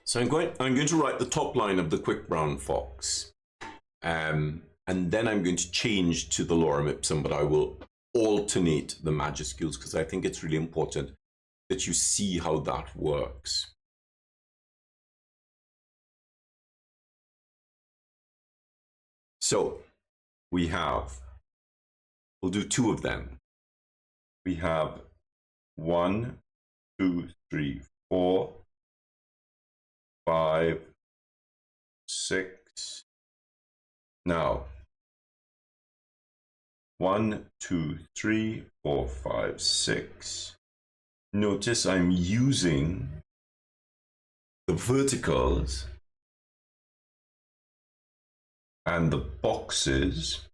So I'm going to write the top line of the quick brown fox. And then I'm going to change to the lorem ipsum, but I will alternate the majuscules because I think it's really important that you see how that works. So we'll do two of them. We have 1, 2, 3, 4, 5, 6. Now, 1, 2, 3, 4, 5, 6. Notice I'm using the verticals and the boxes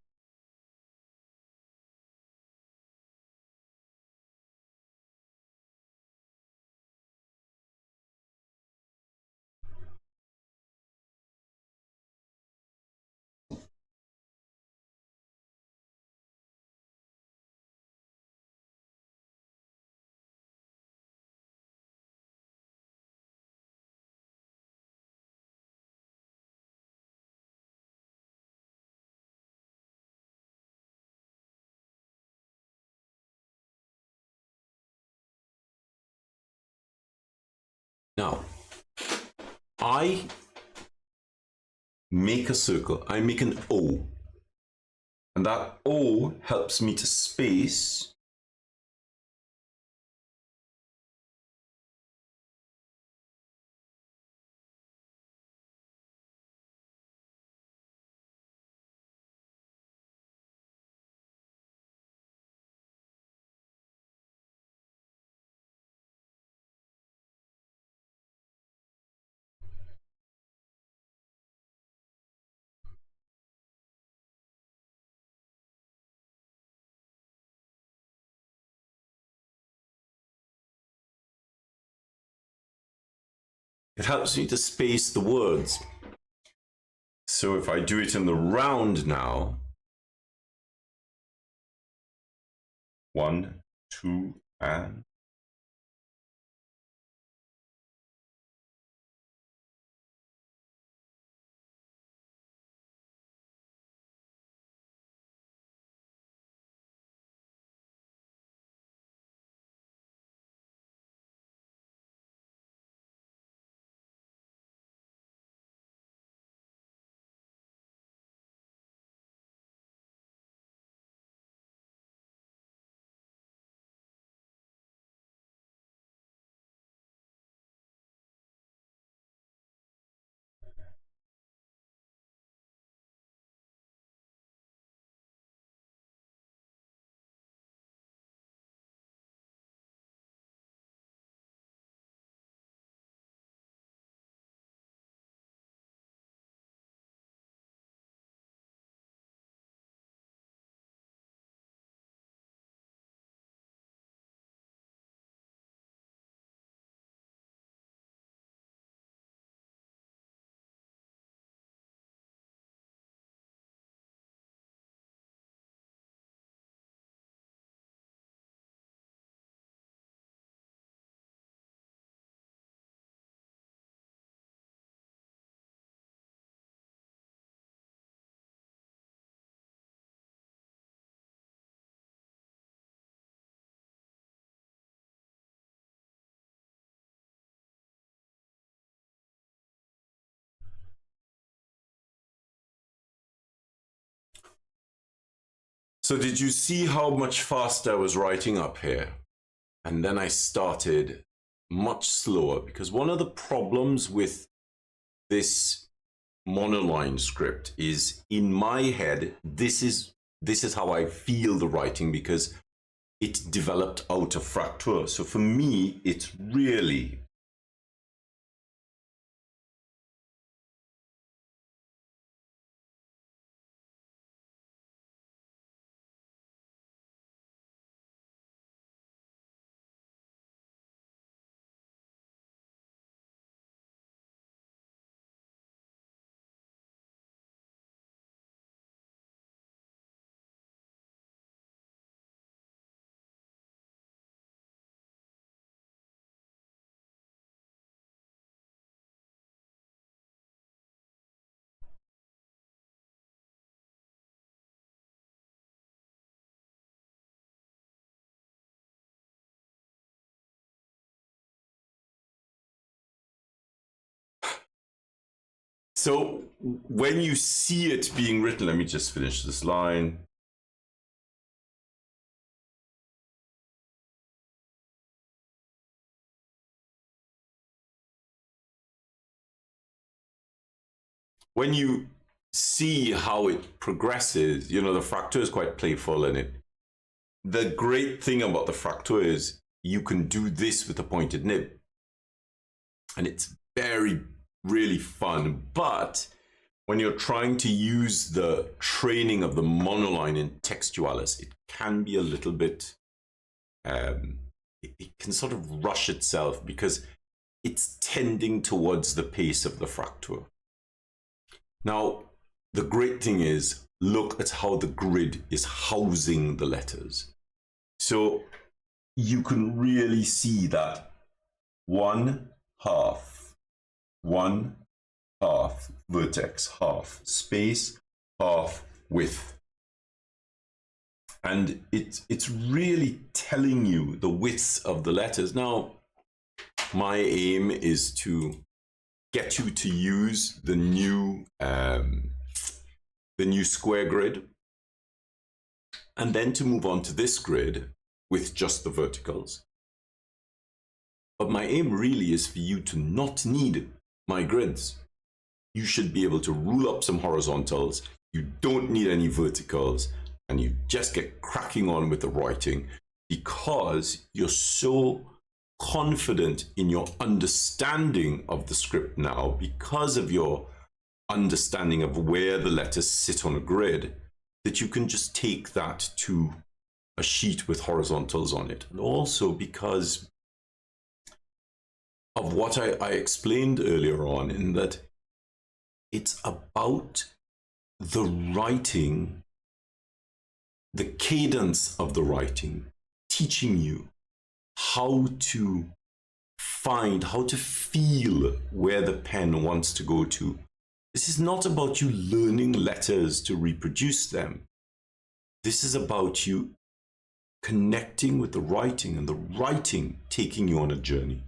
Now, I make a circle. I make an O. And that O helps me to space it helps me to space the words. So if I do it in the round now, 1, 2, and so did you see how much faster I was writing up here? And then I started much slower because one of the problems with this monoline script is in my head, this is how I feel the writing because it developed out of fraktur. So for me, it's really So when you see it being written, let me just finish this line. When you see how it progresses, you know, the fracture is quite playful in it. The great thing about the fracture is you can do this with a pointed nib. And it's really fun. But when you're trying to use the training of the monoline in textualis, it can be a little bit, it can sort of rush itself because it's tending towards the pace of the fracture. Now, the great thing is, look at how the grid is housing the letters. So you can really see that 1/2, 1/2 vertex, half space, half width. And it's really telling you the width of the letters. Now, my aim is to get you to use the new square grid, and then to move on to this grid with just the verticals. But my aim really is for you to not need my grids. You should be able to rule up some horizontals. You don't need any verticals, and you just get cracking on with the writing because you're so confident in your understanding of the script now because of your understanding of where the letters sit on a grid, that you can just take that to a sheet with horizontals on it. And also because of what I explained earlier on, in that it's about the writing, the cadence of the writing, teaching you how to find, how to feel where the pen wants to go to. This is not about you learning letters to reproduce them. This is about you connecting with the writing and the writing taking you on a journey.